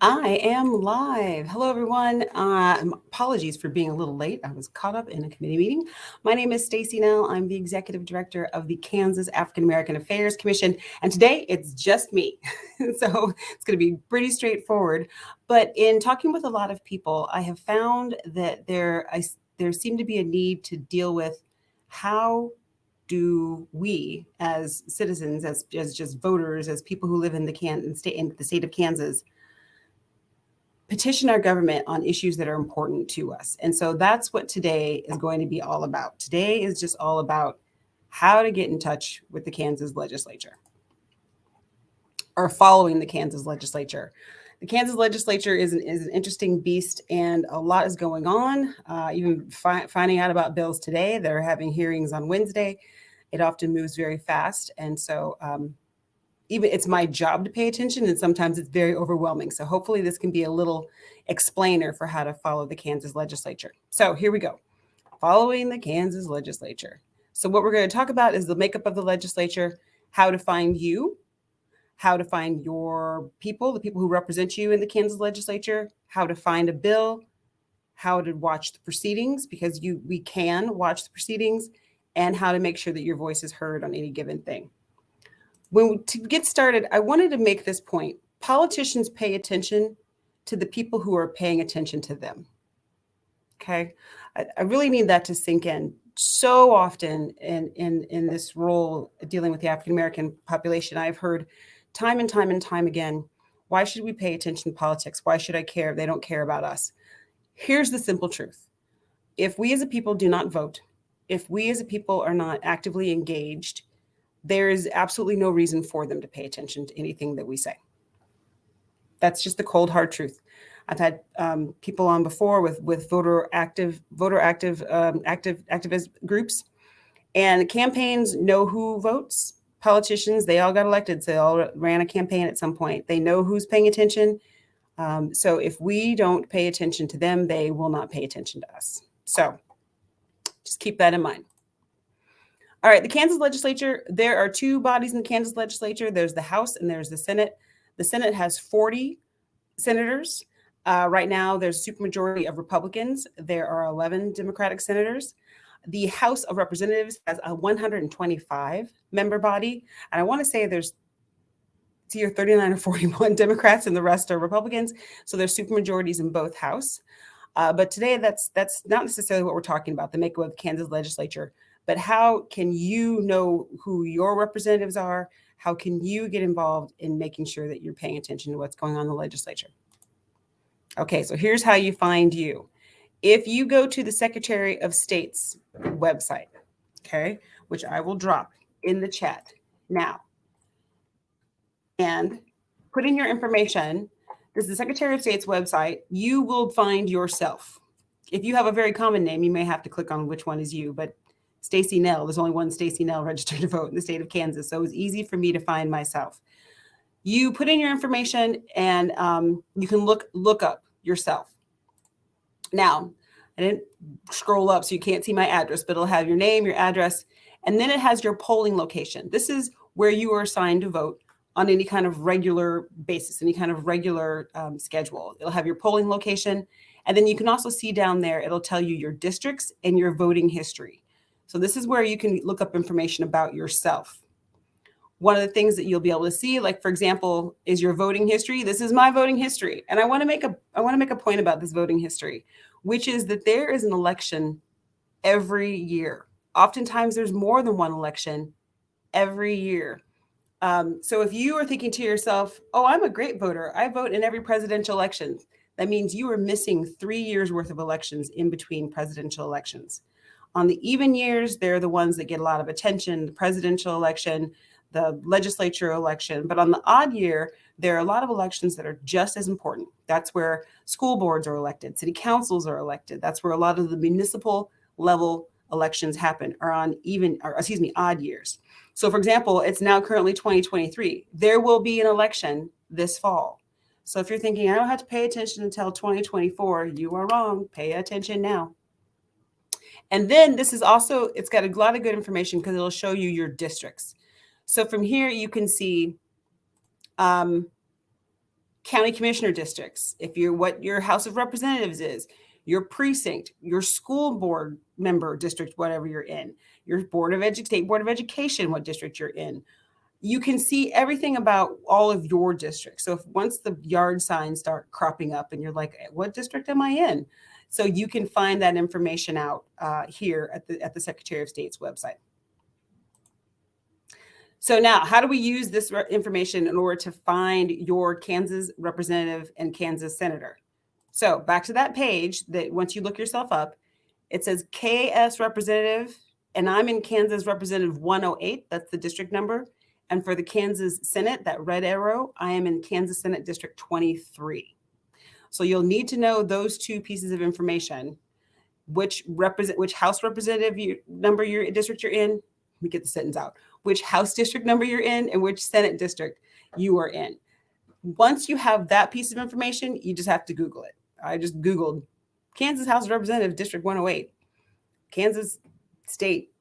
I am live. Hello, everyone. Apologies for being a little late. I was caught up in a committee meeting. My name is Stacey Knoell. I'm the executive director of the Kansas African American Affairs Commission, and today it's just me. So it's going to be pretty straightforward. But in talking with a lot of people, I have found that there seemed to be a need to deal with how do we, as citizens, as just voters, as people who live in the state of Kansas, petition our government on issues that are important to us. And so that's what today is going to be all about. Today is just all about how to get in touch with the Kansas legislature or following the Kansas legislature. The Kansas legislature is an interesting beast, and a lot is going on. Even finding out about bills today, they're having hearings on Wednesday. It often moves very fast. And so even it's my job to pay attention, and sometimes it's very overwhelming. So hopefully this can be a little explainer for how to follow the Kansas legislature. So here we go. Following the Kansas legislature. So what we're going to talk about is the makeup of the legislature, how to find you, how to find your people, the people who represent you in the Kansas legislature, how to find a bill, how to watch the proceedings, because we can watch the proceedings, and how to make sure that your voice is heard on any given thing. To get started, I wanted to make this point. Politicians pay attention to the people who are paying attention to them. Okay? I really need that to sink in. So often in this role dealing with the African American population, I've heard time and time again, why should we pay attention to politics? Why should I care if they don't care about us? Here's the simple truth. If we as a people do not vote, if we as a people are not actively engaged, there is absolutely no reason for them to pay attention to anything that we say. That's just the cold, hard truth. I've had people on before with activist groups, and campaigns know who votes. Politicians, they all got elected, so they all ran a campaign at some point. They know who's paying attention. So if we don't pay attention to them, they will not pay attention to us. So just keep that in mind. All right, the Kansas legislature, there are two bodies in the Kansas legislature. There's the House and there's the Senate. The Senate has 40 senators. Right now, there's a supermajority of Republicans. There are 11 Democratic senators. The House of Representatives has a 125-member body. And I want to say it's either 39 or 41 Democrats and the rest are Republicans. So there's supermajorities in both House. But today, that's not necessarily what we're talking about, the makeup of the Kansas legislature. But how can you know who your representatives are? How can you get involved in making sure that you're paying attention to what's going on in the legislature? Okay, so here's how you find you. If you go to the Secretary of State's website, okay, which I will drop in the chat now, and put in your information, this is the Secretary of State's website, you will find yourself. If you have a very common name, you may have to click on which one is you, but Stacey Knoell, there's only one Stacey Knoell registered to vote in the state of Kansas, so it was easy for me to find myself. You put in your information, and you can look up yourself. Now, I didn't scroll up, so you can't see my address, but it'll have your name, your address, and then it has your polling location. This is where you are assigned to vote on any kind of regular basis, any kind of regular schedule. It'll have your polling location, and then you can also see down there, it'll tell you your districts and your voting history. So this is where you can look up information about yourself. One of the things that you'll be able to see, like for example, is your voting history. This is my voting history, and I want to make a point about this voting history, which is that there is an election every year. Oftentimes, there's more than one election every year. So if you are thinking to yourself, "Oh, I'm a great voter. I vote in every presidential election," that means you are missing 3 years worth of elections in between presidential elections. On the even years, they're the ones that get a lot of attention, the presidential election, the legislature election. But on the odd year, there are a lot of elections that are just as important. That's where school boards are elected, city councils are elected. That's where a lot of the municipal level elections happen, are on odd years. So for example, it's now currently 2023. There will be an election this fall. So if you're thinking, I don't have to pay attention until 2024, you are wrong. Pay attention now. And then this is also, it's got a lot of good information because it'll show you your districts. So from here, you can see county commissioner districts, if you're what your House of Representatives is, your precinct, your school board member district, whatever you're in, your state board of education, what district you're in. You can see everything about all of your districts. So if once the yard signs start cropping up and you're like, what district am I in? So you can find that information out here at the Secretary of State's website. So now, how do we use this information in order to find your Kansas representative and Kansas senator? So back to that page that once you look yourself up, it says KAAAC representative, and I'm in Kansas Representative 108. That's the district number. And for the Kansas Senate, that red arrow, I am in Kansas Senate District 23. So you'll need to know those two pieces of information, which House representative number your district you're in. Let me get the sentence out. Which House district number you're in and which Senate district you are in. Once you have that piece of information, you just have to Google it. I just Googled Kansas House of Representatives District 108, Kansas State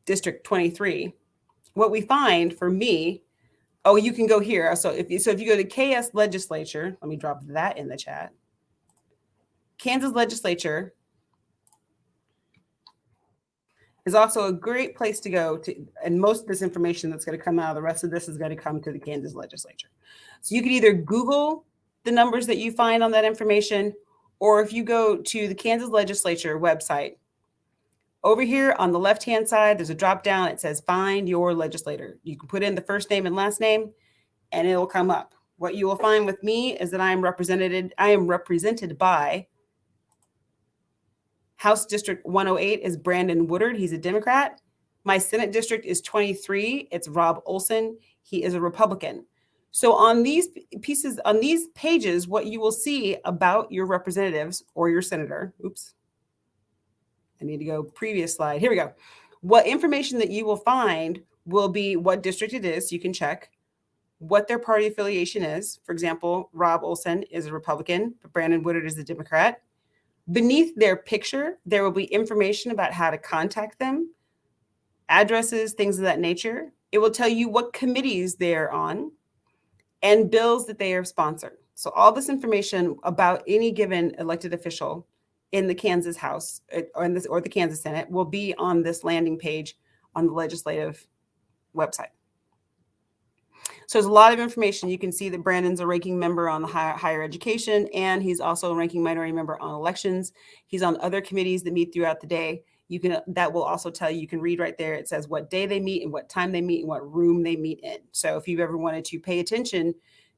District 23. What we find for me, oh, you can go here. So if you go to Kansas Legislature, let me drop that in the chat. Kansas Legislature is also a great place to go to, and most of this information that's going to come out of the rest of this is going to come to the Kansas Legislature. So you can either Google the numbers that you find on that information, or if you go to the Kansas Legislature website, over here on the left-hand side, there's a drop down. It says find your legislator. You can put in the first name and last name, and it'll come up. What you will find with me is that I am represented by House District 108 is Brandon Woodard. He's a Democrat. My Senate district is 23. It's Rob Olson. He is a Republican. So on these pages, what you will see about your representatives or your senator, oops, I need to go previous slide. Here we go. What information that you will find will be what district it is. You can check what their party affiliation is. For example, Rob Olson is a Republican, but Brandon Woodard is a Democrat. Beneath their picture, there will be information about how to contact them, addresses, things of that nature. It will tell you what committees they're on and bills that they are sponsored. So all this information about any given elected official in the Kansas House or the Kansas Senate will be on this landing page on the legislative website. So there's a lot of information. You can see that Brandon's a ranking member on the higher education, and he's also a ranking minority member on elections. He's on other committees that meet throughout the day. That will also tell you, you can read right there. It says what day they meet and what time they meet and what room they meet in. So if you've ever wanted to pay attention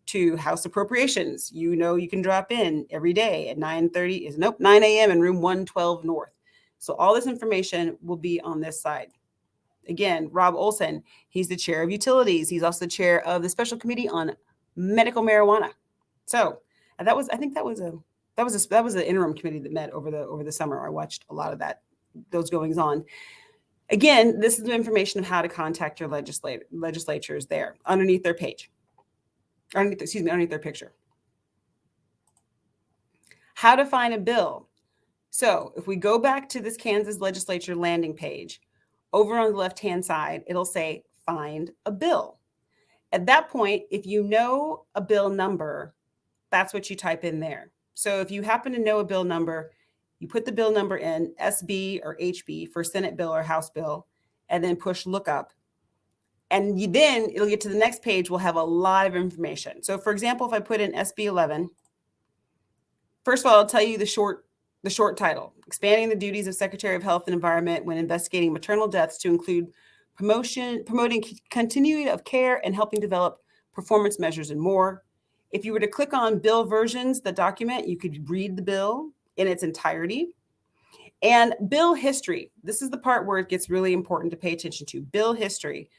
to House appropriations, you can drop in every day at 9 a.m. in room 112 North. So all this information will be on this side. Again, Rob Olson, he's the chair of utilities. He's also the chair of the special committee on medical marijuana. So that was an interim committee that met over the summer. I watched a lot of those goings on. Again, this is the information of how to contact your legislatures there underneath their page. Underneath their picture. How to find a bill. So if we go back to this Kansas Legislature landing page, over on the left-hand side, it'll say find a bill. At that point, if you know a bill number, that's what you type in there. So if you happen to know a bill number, you put the bill number in, SB or HB for Senate bill or House bill, and then push lookup. And then it'll get to the next page. We'll have a lot of information. So for example, if I put in SB 11, first of all, I'll tell you the short title, expanding the duties of Secretary of Health and Environment when investigating maternal deaths to include promoting continuity of care and helping develop performance measures and more. If you were to click on bill versions, the document, you could read the bill in its entirety. And bill history, this is the part where it gets really important to pay attention to. Bill history.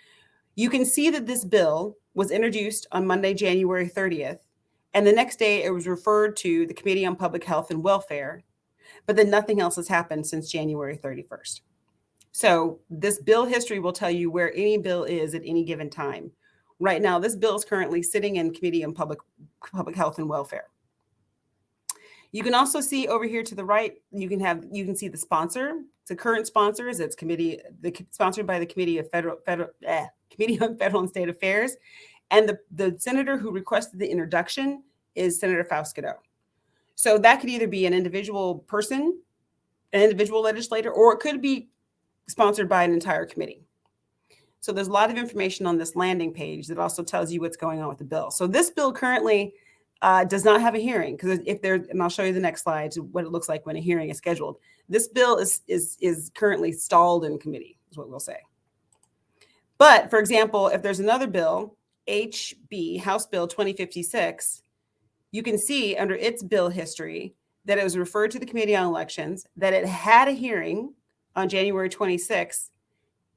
You can see that this bill was introduced on Monday, January 30th, and the next day it was referred to the Committee on Public Health and Welfare, but then nothing else has happened since January 31st. So this bill history will tell you where any bill is at any given time. Right now, this bill is currently sitting in Committee on Public Health and Welfare. You can also see over here to the right, you can see the sponsor. The current sponsor is sponsored by the Committee on Federal and State Affairs, And the senator who requested the introduction is Senator Faustido. So that could either be an individual person, an individual legislator, or it could be sponsored by an entire committee. So there's a lot of information on this landing page that also tells you what's going on with the bill. So this bill currently does not have a hearing, because if there, and I'll show you the next slide, what it looks like when a hearing is scheduled. This bill is currently stalled in committee, is what we'll say. But for example, if there's another bill, HB, House Bill 2056, you can see under its bill history that it was referred to the Committee on Elections, that it had a hearing on January 26th,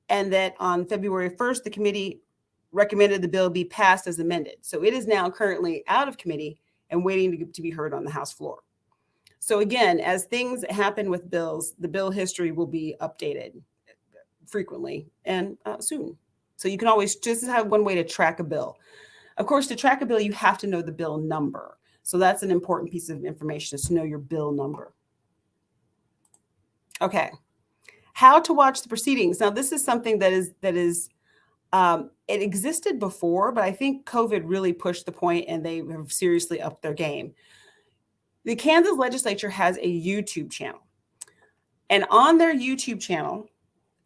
and that on February 1st, the committee recommended the bill be passed as amended. So it is now currently out of committee and waiting to be heard on the House floor. So again, as things happen with bills, the bill history will be updated frequently and soon. So you can always just have one way to track a bill. Of course, to track a bill, you have to know the bill number. So that's an important piece of information, is to know your bill number. Okay. How to watch the proceedings. Now, this is something that is it existed before, but I think COVID really pushed the point and they have seriously upped their game. The Kansas Legislature has a YouTube channel. And on their YouTube channel,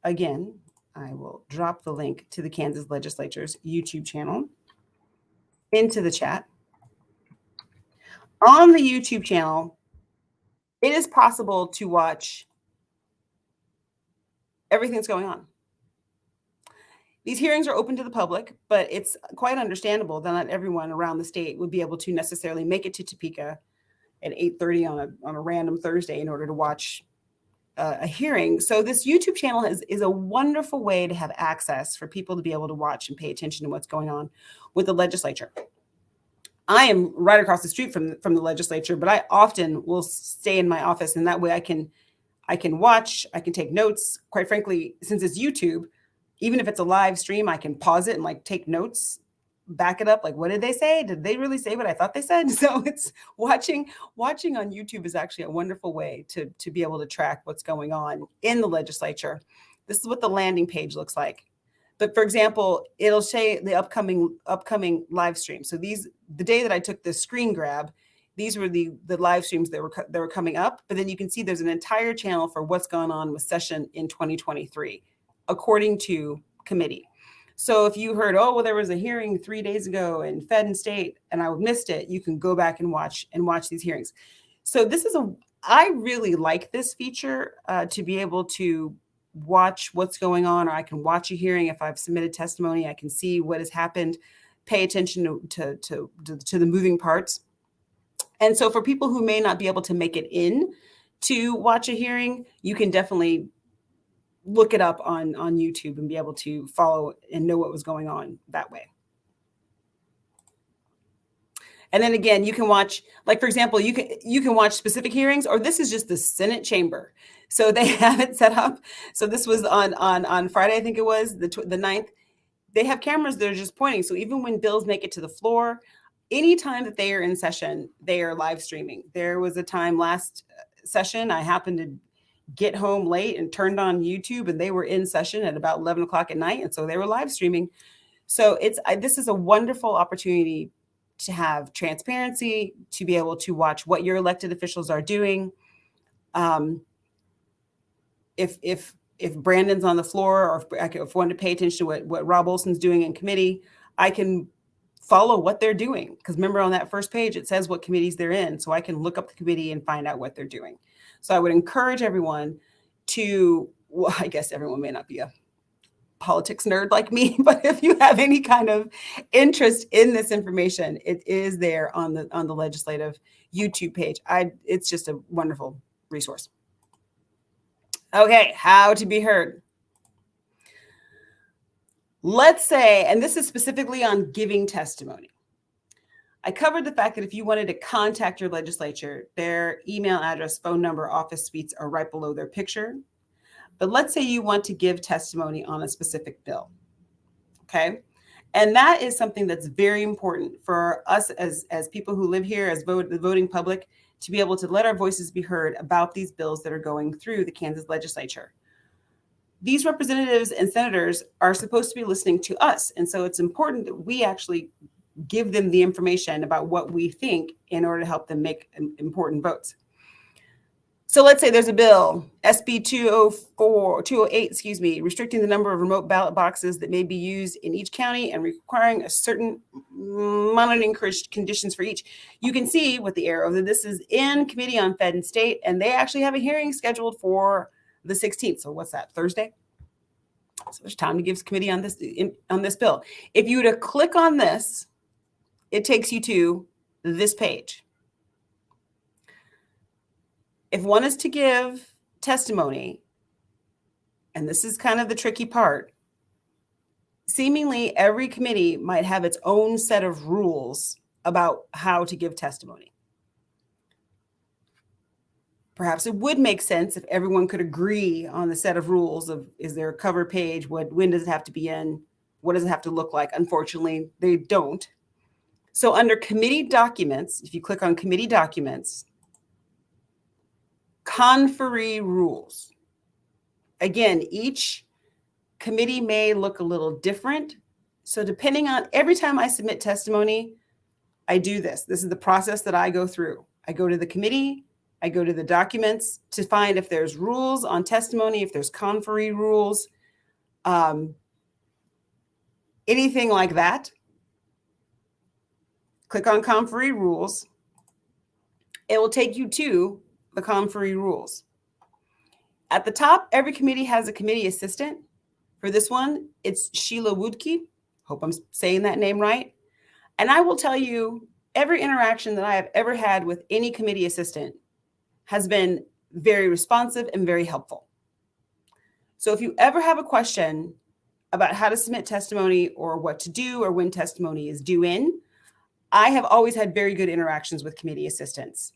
again, I will drop the link to the Kansas Legislature's YouTube channel into the chat. On the YouTube channel, it is possible to watch everything that's going on. These hearings are open to the public, but it's quite understandable that not everyone around the state would be able to necessarily make it to Topeka at 8:30 on a random Thursday in order to watch a hearing. So this YouTube channel is a wonderful way to have access for people to be able to watch and pay attention to what's going on with the legislature. I am right across the street from the legislature, but I often will stay in my office, and that way I can watch, I can take notes. Quite frankly, since it's YouTube, even if it's a live stream, I can pause it and like take notes, back it up. Like, what did they say? Did they really say what I thought they said? So it's watching on YouTube is actually a wonderful way to be able to track what's going on in the legislature. This is what the landing page looks like. But for example, it'll say the upcoming live stream. So the day that I took the screen grab, these were the live streams that were coming up. But then you can see there's an entire channel for what's gone on with session in 2023, according to committee. So if you heard, oh, well, there was a hearing 3 days ago in Fed and State, and I missed it, you can go back and watch these hearings. So I really like this feature to be able to watch what's going on, or I can watch a hearing. If I've submitted testimony, I can see what has happened, pay attention to the moving parts. And so for people who may not be able to make it in to watch a hearing, you can definitely look it up on YouTube and be able to follow and know what was going on that way. And then again, you can watch, like, for example, you can watch specific hearings, or this is just the Senate chamber. So they have it set up. So this was on Friday, I think it was the 9th. They have cameras that are just pointing. So even when bills make it to the floor, anytime that they are in session, they are live streaming. There was a time last session, I happened to get home late and turned on YouTube, and they were in session at about 11 o'clock at night. And so they were live streaming. So this is a wonderful opportunity to have transparency, to be able to watch what your elected officials are doing. If Brandon's on the floor, or if I want to pay attention to what Rob Olson's doing in committee, I can follow what they're doing. Because remember, on that first page, it says what committees they're in. So I can look up the committee and find out what they're doing. So I would encourage everyone to, well, I guess everyone may not be a politics nerd like me, but if you have any kind of interest in this information, it is there on the legislative YouTube page. It's just a wonderful resource. Okay, how to be heard. Let's say, and this is specifically on giving testimony. I covered the fact that if you wanted to contact your legislature, their email address, phone number, office suites are right below their picture. But let's say you want to give testimony on a specific bill, okay? And that is something that's very important for us as people who live here, as the voting public, to be able to let our voices be heard about these bills that are going through the Kansas Legislature. these representatives and senators are supposed to be listening to us. And so it's important that we actually give them the information about what we think in order to help them make important votes. So let's say there's a bill, SB 208, restricting the number of remote ballot boxes that may be used in each county and requiring a certain monitoring conditions for each. You can see with the arrow that this is in Committee on Fed and State, and they actually have a hearing scheduled for the 16th. So what's that, Thursday? So there's time to give committee on this bill. If you were to click on this, it takes you to this page. If one is to give testimony, and this is kind of the tricky part, seemingly every committee might have its own set of rules about how to give testimony. Perhaps it would make sense if everyone could agree on the set of rules of, is there a cover page? When does it have to be in? What does it have to look like? Unfortunately, they don't. So under committee documents, if you click on committee documents, conferee rules. Again, each committee may look a little different. So depending on, every time I submit testimony, I do this. This is the process that I go through. I go to the committee, I go to the documents to find if there's rules on testimony, if there's conferee rules, anything like that. Click on conferee rules. It will take you to the conferee rules. At the top, every committee has a committee assistant. For this one, it's Sheila Woodke. Hope I'm saying that name right. And I will tell you, every interaction that I have ever had with any committee assistant has been very responsive and very helpful. So if you ever have a question about how to submit testimony or what to do or when testimony is due in, I have always had very good interactions with committee assistants.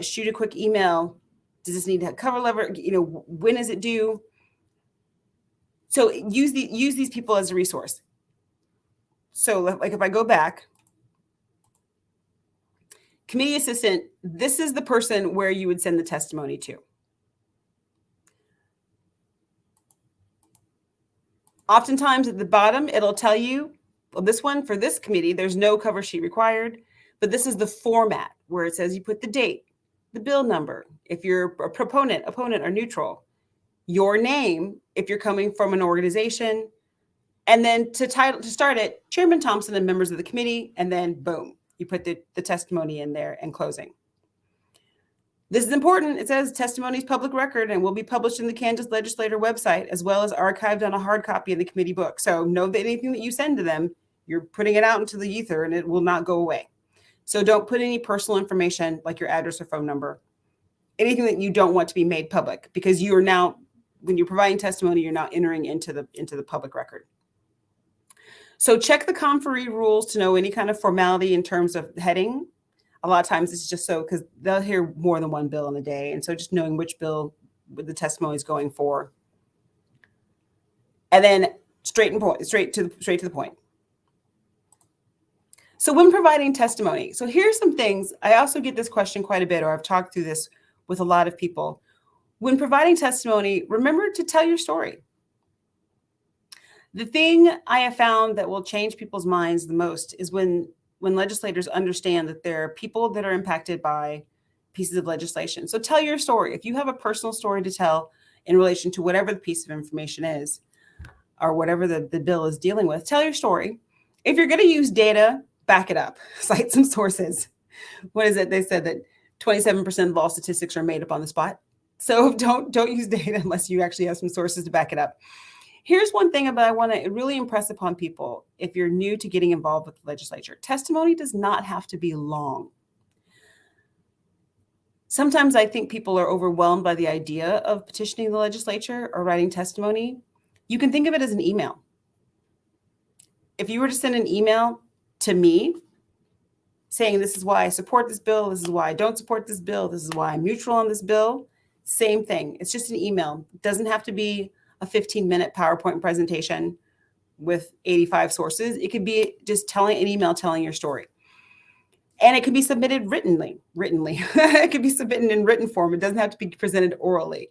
Shoot a quick email. Does this need to have cover letter? When is it due? So use these people as a resource. So like if I go back, committee assistant, this is the person where you would send the testimony to. Oftentimes at the bottom, it'll tell you, well, this one for this committee, there's no cover sheet required, but this is the format where it says you put the date, the bill number, if you're a proponent, opponent, or neutral, your name, if you're coming from an organization, and then to start it, Chairman Thompson and members of the committee, and then boom, you put the testimony in there and closing. This is important. It says testimony is public record and will be published in the Kansas Legislature website, as well as archived on a hard copy in the committee book. So know that anything that you send to them, you're putting it out into the ether and it will not go away. So don't put any personal information like your address or phone number, anything that you don't want to be made public, because you are now, when you're providing testimony, you're now entering into the public record. So check the conferee rules to know any kind of formality in terms of heading. A lot of times it's just so because they'll hear more than one bill in a day. And so just knowing which bill the testimony is going for. And then straight to the point. So when providing testimony, so here's some things. I also get this question quite a bit, or I've talked through this with a lot of people. When providing testimony, remember to tell your story. The thing I have found that will change people's minds the most is when legislators understand that there are people that are impacted by pieces of legislation. So tell your story. If you have a personal story to tell in relation to whatever the piece of information is, or whatever the bill is dealing with, tell your story. If you're going to use data, back it up. Cite some sources. What is it? They said that 27% of all statistics are made up on the spot. So don't use data unless you actually have some sources to back it up. Here's one thing that I want to really impress upon people if you're new to getting involved with the legislature. Testimony does not have to be long. Sometimes I think people are overwhelmed by the idea of petitioning the legislature or writing testimony. You can think of it as an email. If you were to send an email to me saying, this is why I support this bill, this is why I don't support this bill, this is why I'm neutral on this bill, same thing. It's just an email. It doesn't have to be a 15-minute PowerPoint presentation with 85 sources. It could be just an email telling your story. And it can be submitted writtenly. It can be submitted in written form. It doesn't have to be presented orally.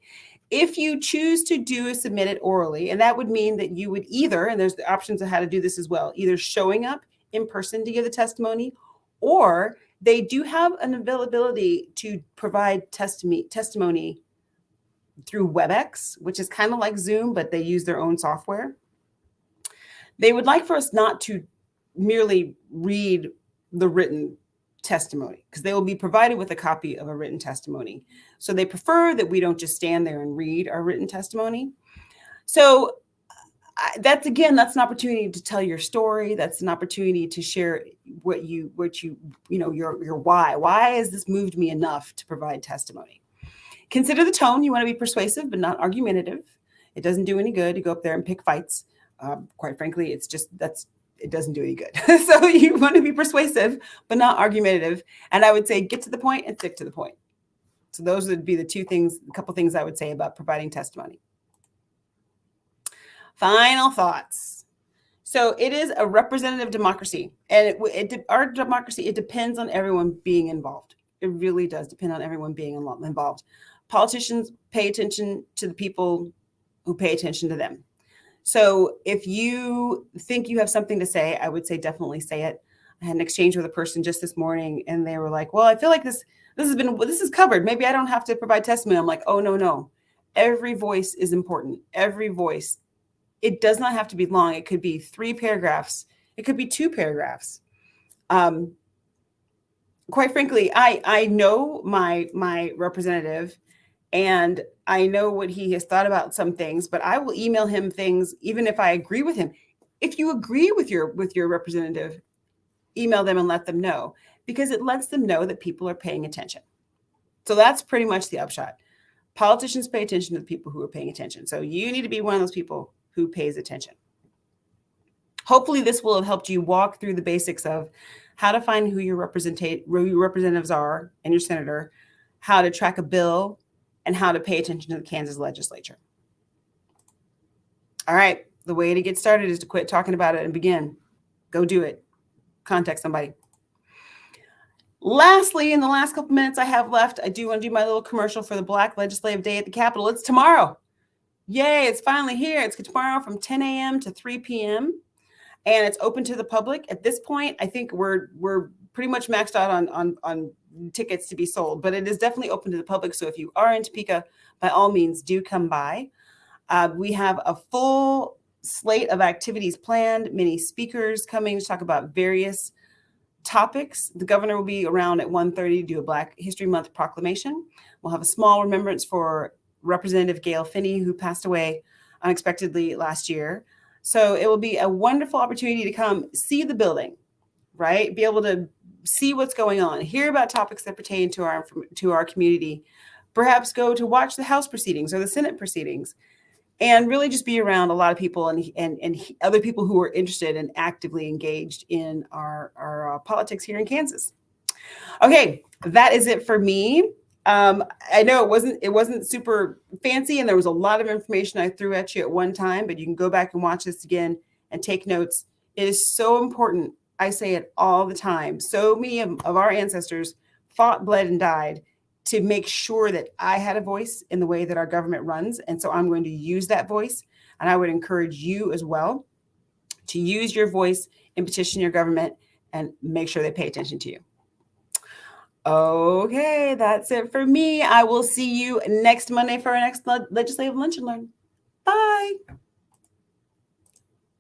If you choose to submit it orally, and that would mean that you would either, and there's the options of how to do this as well, either showing up in person to give the testimony, or they do have an availability to provide testimony through WebEx, which is kind of like Zoom, but they use their own software. They would like for us not to merely read the written testimony, because they will be provided with a copy of a written testimony. So they prefer that we don't just stand there and read our written testimony. So that's an opportunity to tell your story. That's an opportunity to share your why. Why has this moved me enough to provide testimony? Consider the tone. You want to be persuasive, but not argumentative. It doesn't do any good to go up there and pick fights. Quite frankly, it doesn't do any good. So you want to be persuasive, but not argumentative. And I would say get to the point and stick to the point. So those would be a couple things I would say about providing testimony. Final thoughts. So it is a representative democracy, and our democracy, it depends on everyone being involved. It really does depend on everyone being involved. Politicians pay attention to the people who pay attention to them. So if you think you have something to say, I would say definitely say it. I had an exchange with a person just this morning, and they were like, well, I feel like this is covered. Maybe I don't have to provide testimony. I'm like, oh, no. Every voice is important. Every voice. It does not have to be long. It could be 3 paragraphs. It could be 2 paragraphs. Quite frankly, I know my representative, and I know what he has thought about some things, but I will email him things even if I agree with him. If you agree with your representative, email them and let them know, because it lets them know that people are paying attention. So that's pretty much the upshot. Politicians pay attention to the people who are paying attention. So you need to be one of those people who pays attention. Hopefully this will have helped you walk through the basics of how to find who your representatives are and your senator, how to track a bill, and how to pay attention to the Kansas Legislature. All right, the way to get started is to quit talking about it and begin. Go do it. Contact somebody. Lastly, in the last couple minutes I have left, I do want to do my little commercial for the Black Legislative Day at the Capitol. It's tomorrow. Yay, it's finally here. It's tomorrow from 10 a.m. to 3 p.m. And it's open to the public. At this point, I think we're pretty much maxed out on tickets to be sold, but it is definitely open to the public. So if you are in Topeka, by all means, do come by. We have a full slate of activities planned, many speakers coming to talk about various topics. The governor will be around at 1:30 to do a Black History Month proclamation. We'll have a small remembrance for Representative Gail Finney, who passed away unexpectedly last year. So it will be a wonderful opportunity to come see the building, right? Be able to see what's going on, hear about topics that pertain to our community, perhaps go to watch the House proceedings or the Senate proceedings, and really just be around a lot of people and other people who are interested and actively engaged in our politics here in Kansas. Okay, that is it for me. I know it wasn't super fancy, and there was a lot of information I threw at you at one time, but you can go back and watch this again and take notes. It is so important. I say it all the time. So many of our ancestors fought, bled, and died to make sure that I had a voice in the way that our government runs. And so I'm going to use that voice. And I would encourage you as well to use your voice and petition your government and make sure they pay attention to you. Okay, that's it for me. I will see you next Monday for our next legislative lunch and learn. Bye.